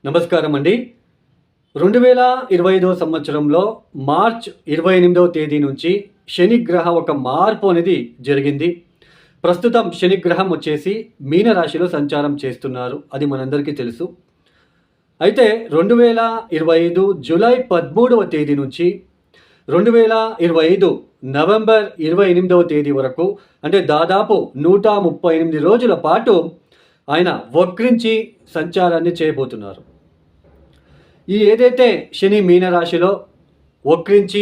నమస్కారం అండి. 2025 సంవత్సరంలో మార్చ్ 28వ తేదీ నుంచి శనిగ్రహ ఒక మార్పు అనేది జరిగింది. ప్రస్తుతం శనిగ్రహం వచ్చేసి మీనరాశిలో సంచారం చేస్తున్నారు. అది మనందరికీ తెలుసు. అయితే 2025 జూలై 13వ తేదీ నుంచి 2025 నవంబర్ 28వ తేదీ వరకు అంటే దాదాపు 138 రోజుల పాటు ఆయన వక్రించి సంచారాన్ని చేయబోతున్నారు. ఈ ఏదైతే శని మీనరాశిలో వక్రించి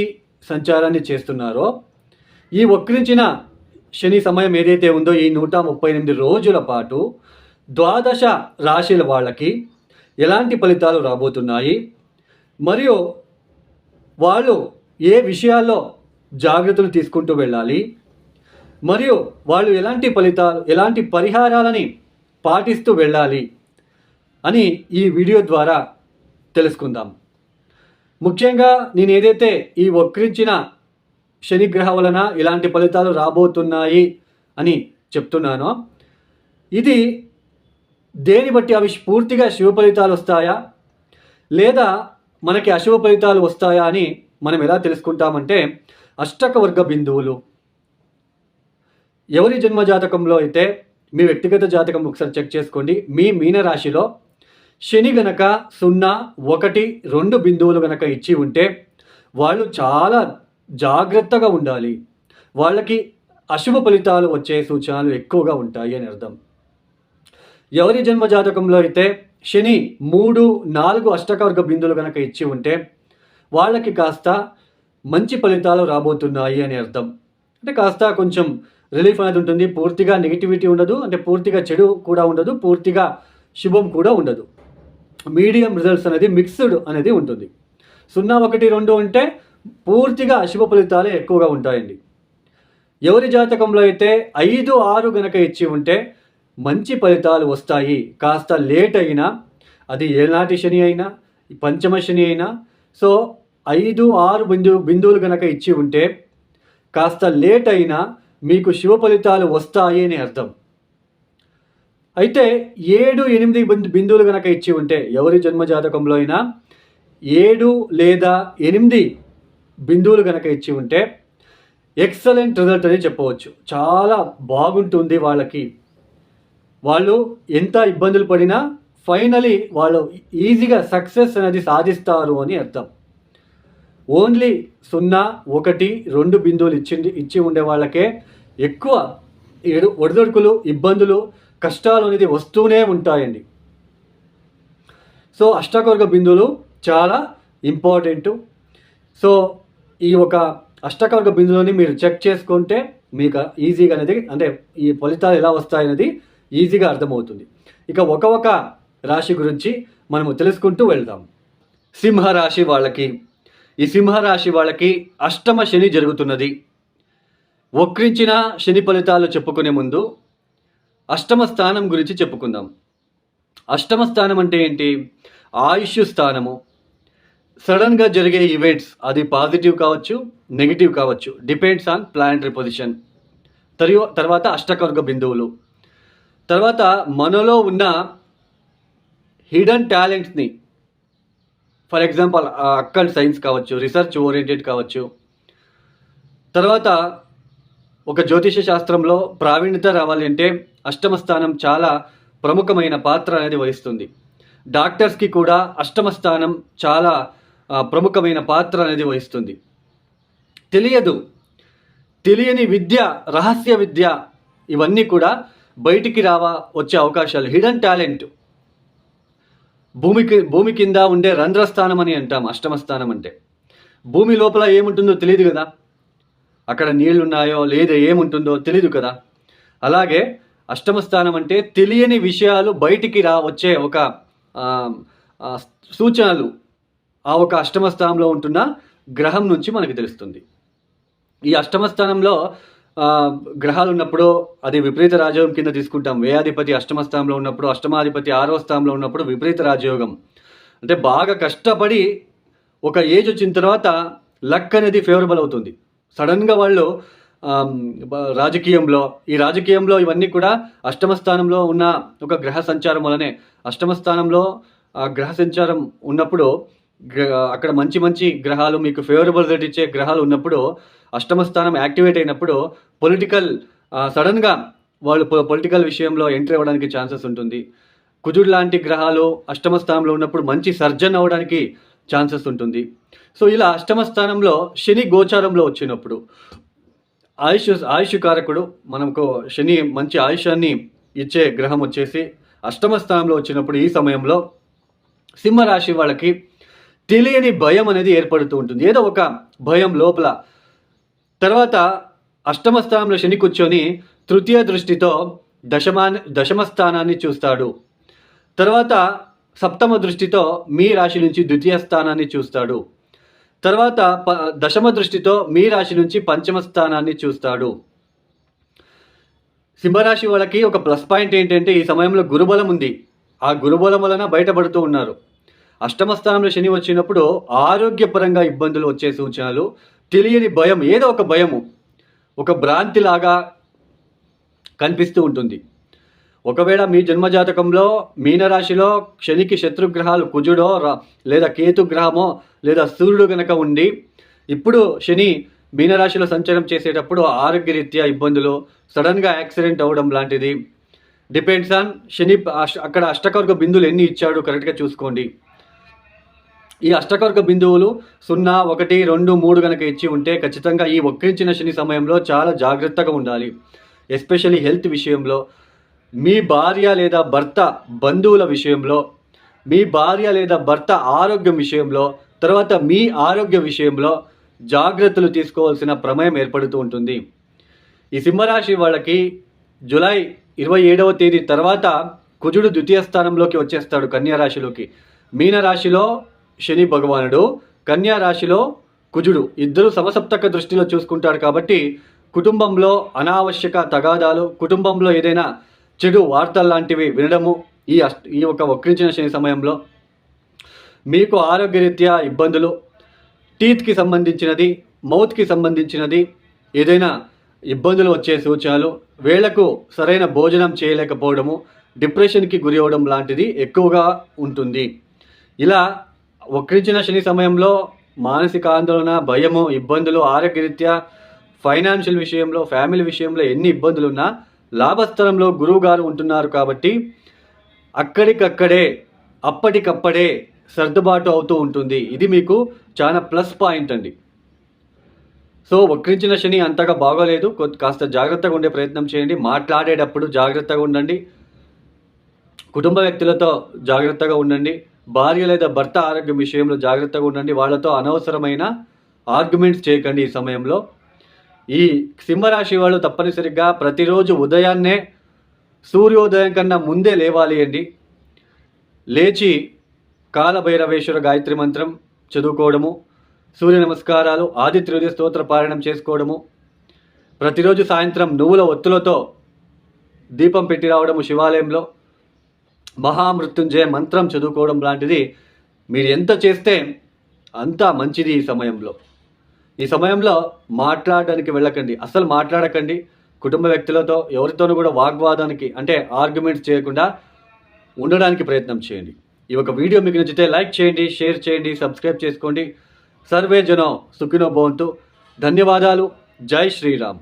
సంచారాన్ని చేస్తున్నారో ఈ వక్రించిన శని సమయం ఏదైతే ఉందో ఈ 138 రోజుల పాటు ద్వాదశ రాశుల వాళ్ళకి ఎలాంటి ఫలితాలు రాబోతున్నాయి, మరియు వాళ్ళు ఏ విషయాల్లో జాగ్రత్తలు తీసుకుంటూ వెళ్ళాలి, మరియు వాళ్ళు ఎలాంటి పరిహారాలని పాటిస్తూ వెళ్ళాలి అని ఈ వీడియో ద్వారా తెలుసుకుందాం. ముఖ్యంగా నేను ఏదైతే ఈ వక్రించిన శనిగ్రహ వలన ఇలాంటి ఫలితాలు రాబోతున్నాయి అని చెప్తున్నానో ఇది దేని బట్టి అవి పూర్తిగా శుభ ఫలితాలు వస్తాయా లేదా మనకి అశుభ ఫలితాలు వస్తాయా అని మనం ఎలా తెలుసుకుంటామంటే అష్టక వర్గ బిందువులు. ఎవరి జన్మజాతకంలో అయితే మీ వ్యక్తిగత జాతకం ఒకసారి చెక్ చేసుకోండి. మీ మీనరాశిలో శని గనక 0, 1, 2 బిందువులు గనక ఇచ్చి ఉంటే వాళ్ళు చాలా జాగ్రత్తగా ఉండాలి. వాళ్ళకి అశుభ ఫలితాలు వచ్చే సూచనలు ఎక్కువగా ఉంటాయి అని అర్థం. ఎవరి జన్మ జాతకంలో అయితే శని 3, 4 అష్టకవర్గ బిందువులు గనక ఇచ్చి ఉంటే వాళ్ళకి కాస్త మంచి ఫలితాలు రాబోతున్నాయి అని అర్థం. అంటే కాస్త కొంచెం రిలీఫ్ అనేది ఉంటుంది. పూర్తిగా నెగిటివిటీ ఉండదు, అంటే పూర్తిగా చెడు కూడా ఉండదు, పూర్తిగా శుభం కూడా ఉండదు. మీడియం రిజల్ట్స్ అనేది మిక్స్డ్ అనేది ఉంటుంది. 0, 1, 2 అంటే పూర్తిగా అశుభ ఫలితాలే ఎక్కువగా ఉంటాయండి. ఎవరి జాతకంలో అయితే 5, 6 గనక ఇచ్చి ఉంటే మంచి ఫలితాలు వస్తాయి. కాస్త లేట్ అయినా, అది ఏనాటి శని అయినా పంచమ శని అయినా, సో 5, 6 బిందువులు గనక ఇచ్చి ఉంటే కాస్త లేట్ అయినా మీకు శుభ ఫలితాలు వస్తాయి అని అర్థం. అయితే 7, 8 బిందువులు కనుక ఇచ్చి ఉంటే ఎవరి జన్మజాతకంలో అయినా 7 లేదా 8 బిందువులు కనుక ఇచ్చి ఉంటే ఎక్సలెంట్ రిజల్ట్ అని చెప్పవచ్చు. చాలా బాగుంటుంది వాళ్ళకి. వాళ్ళు ఎంత ఇబ్బందులు పడినా ఫైనలీ వాళ్ళు ఈజీగా సక్సెస్ అనేది సాధిస్తారు అని అర్థం. ఓన్లీ 0, 1, 2 బిందువులు ఇచ్చి ఉండే వాళ్ళకే ఎక్కువ ఒడిదొడుకులు, ఇబ్బందులు, కష్టాలు అనేది వస్తూనే ఉంటాయండి. సో అష్టకవర్గ బిందువులు చాలా ఇంపార్టెంటు. సో ఈ ఒక అష్టకవర్గ బిందువుని మీరు చెక్ చేసుకుంటే మీకు ఈజీగా అనేది, అంటే ఈ ఫలితాలు ఎలా వస్తాయనేది ఈజీగా అర్థమవుతుంది. ఇక ఒక రాశి గురించి మనము తెలుసుకుంటూ వెళ్దాం. సింహరాశి వాళ్ళకి, ఈ సింహరాశి వాళ్ళకి అష్టమ శని జరుగుతున్నది. వక్రించిన శని ఫలితాలు చెప్పుకునే ముందు అష్టమ స్థానం గురించి చెప్పుకుందాం. అష్టమ స్థానం అంటే ఏంటి? ఆయుష్ స్థానము. సడన్గా జరిగే ఈవెంట్స్, అది పాజిటివ్ కావచ్చు, నెగిటివ్ కావచ్చు, డిపెండ్స్ ఆన్ ప్లానటరీ పొజిషన్. తర్వాత అష్టకవర్గ బిందువులు. తర్వాత మనలో ఉన్న హిడెన్ టాలెంట్స్ని, ఫర్ ఎగ్జాంపుల్ అక్కల్ట్ సైన్స్ కావచ్చు, రీసెర్చ్ ఓరియంటెడ్ కావచ్చు. తర్వాత ఒక జ్యోతిష శాస్త్రంలో ప్రావీణ్యత రావాలి అంటే అష్టమ స్థానం చాలా ప్రముఖమైన పాత్ర అనేది వహిస్తుంది. డాక్టర్స్కి కూడా అష్టమ స్థానం చాలా ప్రముఖమైన పాత్ర అనేది వహిస్తుంది. తెలియని విద్య, రహస్య విద్య, ఇవన్నీ కూడా బయటికి వచ్చే అవకాశాలు. హిడెన్ టాలెంట్, భూమి కింద ఉండే రంధ్రస్థానం అని అంటాం అష్టమ స్థానం అంటే. భూమి లోపల ఏముంటుందో తెలియదు కదా, అక్కడ నీళ్లు ఉన్నాయో లేదా ఏముంటుందో తెలియదు కదా. అలాగే అష్టమ స్థానం అంటే తెలియని విషయాలు బయటికి వచ్చే ఒక సూచనలు ఆ ఒక అష్టమ స్థానంలో ఉంటున్న గ్రహం నుంచి మనకు తెలుస్తుంది. ఈ అష్టమ స్థానంలో గ్రహాలు ఉన్నప్పుడు అది విపరీత రాజయోగం కింద తీసుకుంటాం. వ్యయాధిపతి అష్టమ స్థానంలో ఉన్నప్పుడు, అష్టమాధిపతి 6వ స్థానంలో ఉన్నప్పుడు విపరీత రాజయోగం. అంటే బాగా కష్టపడి ఒక ఏజ్ వచ్చిన తర్వాత లక్ అనేది ఫేవరబుల్ అవుతుంది. సడన్గా వాళ్ళు రాజకీయంలో ఇవన్నీ కూడా అష్టమ స్థానంలో ఉన్న ఒక గ్రహ సంచారం వలనే. అష్టమ స్థానంలో గ్రహ సంచారం ఉన్నప్పుడు అక్కడ మంచి మంచి గ్రహాలు మీకు ఫేవరబుల్ రిజల్ట్ ఇచ్చే గ్రహాలు ఉన్నప్పుడు అష్టమ స్థానం యాక్టివేట్ అయినప్పుడు పొలిటికల్ సడన్గా వాళ్ళు పొలిటికల్ విషయంలో ఎంట్రీ అవ్వడానికి ఛాన్సెస్ ఉంటుంది. కుజుడు లాంటి గ్రహాలు అష్టమ స్థానంలో ఉన్నప్పుడు మంచి సర్జన్ అవ్వడానికి ఛాన్సెస్ ఉంటుంది. సో ఇలా అష్టమ స్థానంలో శని గోచారంలో వచ్చినప్పుడు ఆయుష్ కారకుడు, మనకు శని మంచి ఆయుష్యాన్ని ఇచ్చే గ్రహం వచ్చేసి అష్టమ స్థానంలో వచ్చినప్పుడు ఈ సమయంలో సింహరాశి వాళ్ళకి తెలియని భయం అనేది ఏర్పడుతూ ఉంటుంది. ఏదో ఒక భయం లోపల. తర్వాత అష్టమ స్థానంలో శని కూర్చొని తృతీయ దృష్టితో దశమ స్థానాన్ని చూస్తాడు. తర్వాత సప్తమ దృష్టితో మీ రాశి నుంచి ద్వితీయ స్థానాన్ని చూస్తాడు. తర్వాత దశమ దృష్టితో మీ రాశి నుంచి పంచమ స్థానాన్ని చూస్తాడు. సింహరాశి వాళ్ళకి ఒక ప్లస్ పాయింట్ ఏంటంటే ఈ సమయంలో గురుబలం ఉంది. ఆ గురుబలం వలన బయటపడుతూ ఉన్నారు. అష్టమ స్థానంలో శని వచ్చినప్పుడు ఆరోగ్యపరంగా ఇబ్బందులు వచ్చే సూచనలు, తెలియని భయం, ఏదో ఒక భయము, ఒక భ్రాంతిలాగా కనిపిస్తూ ఉంటుంది. ఒకవేళ మీ జన్మజాతకంలో మీనరాశిలో శనికి శత్రుగ్రహాలు కుజుడో లేదా కేతుగ్రహమో లేదా సూర్యుడు కనుక ఉండి ఇప్పుడు శని మీనరాశిలో సంచారం చేసేటప్పుడు ఆరోగ్యరీత్యా ఇబ్బందులు, సడన్గా యాక్సిడెంట్ అవ్వడం లాంటిది డిపెండ్స్ ఆన్ శని. అక్కడ అష్టకవర్గ బిందువులు ఎన్ని ఇచ్చాడు కరెక్ట్గా చూసుకోండి. ఈ అష్టకవర్గ బిందువులు 0, 1, 2, 3 కనుక ఇచ్చి ఉంటే ఖచ్చితంగా ఈ వక్రించిన శని సమయంలో చాలా జాగ్రత్తగా ఉండాలి. ఎస్పెషల్లీ హెల్త్ విషయంలో, మీ భార్య లేదా భర్త బంధువుల విషయంలో, మీ భార్య లేదా భర్త ఆరోగ్యం విషయంలో, తర్వాత మీ ఆరోగ్య విషయంలో జాగ్రత్తలు తీసుకోవాల్సిన ప్రమేయం ఏర్పడుతూ ఉంటుంది. ఈ సింహరాశి వాళ్ళకి జూలై 27వ తేదీ తర్వాత కుజుడు ద్వితీయ స్థానంలోకి వచ్చేస్తాడు కన్యా రాశిలోకి. మీనరాశిలో శని భగవానుడు, కన్యా రాశిలో కుజుడు, ఇద్దరు సమసప్తక దృష్టిలో చూసుకుంటాడు. కాబట్టి కుటుంబంలో అనావశ్యక తగాదాలు, కుటుంబంలో ఏదైనా చెడు వార్తలు లాంటివి వినడము ఈ ఒక వక్రించిన శని సమయంలో మీకు ఆరోగ్యరీత్యా ఇబ్బందులు, టీత్కి సంబంధించినది, మౌత్కి సంబంధించినది ఏదైనా ఇబ్బందులు వచ్చే సూచనలు, వేళకు సరైన భోజనం చేయలేకపోవడము, డిప్రెషన్కి గురి అవ్వడం లాంటిది ఎక్కువగా ఉంటుంది. ఇలా వక్రించిన శని సమయంలో మానసిక ఆందోళన, భయము, ఇబ్బందులు, ఆరోగ్యరీత్యా, ఫైనాన్షియల్ విషయంలో, ఫ్యామిలీ విషయంలో ఎన్ని ఇబ్బందులు ఉన్నా లాభస్థలంలో గురువు గారు ఉంటున్నారు కాబట్టి అక్కడికక్కడే అప్పటికప్పుడే సర్దుబాటు అవుతూ ఉంటుంది. ఇది మీకు చాలా ప్లస్ పాయింట్ అండి. సో వక్రించిన శని అంతగా బాగోలేదు, కాస్త జాగ్రత్తగా ఉండే ప్రయత్నం చేయండి. మాట్లాడేటప్పుడు జాగ్రత్తగా ఉండండి, కుటుంబ వ్యక్తులతో జాగ్రత్తగా ఉండండి, భార్య లేదా భర్త ఆరోగ్యం విషయంలో జాగ్రత్తగా ఉండండి. వాళ్ళతో అనవసరమైన ఆర్గ్యుమెంట్స్ చేయకండి. ఈ సమయంలో ఈ సింహరాశి వాళ్ళు తప్పనిసరిగా ప్రతిరోజు ఉదయాన్నే సూర్యోదయం కన్నా ముందే లేవాలి అండి. లేచి కాలభైరవేశ్వర గాయత్రి మంత్రం చదువుకోవడము, సూర్య నమస్కారాలు, ఆదిత్య స్తోత్ర పారాయణం చేసుకోవడము, ప్రతిరోజు సాయంత్రం నువ్వుల ఒత్తులతో దీపం పెట్టి రావడము, శివాలయంలో మహామృత్యుంజయ మంత్రం చదువుకోవడం లాంటిది మీరు ఎంత చేస్తే అంత మంచిది. ఈ సమయంలో మాట్లాడడానికి వెళ్ళకండి, అస్సలు మాట్లాడకండి. కుటుంబ వ్యక్తులతో ఎవరితోనూ కూడా వాగ్వాదానికి అంటే ఆర్గ్యుమెంట్స్ చేయకుండా ఉండడానికి ప్రయత్నం చేయండి. ఈ ఒక వీడియో మీకు నచ్చితే లైక్ చేయండి, షేర్ చేయండి, సబ్స్క్రైబ్ చేసుకోండి. సర్వే జనో సుఖినో భవంతు. ధన్యవాదాలు. జై శ్రీరామ్.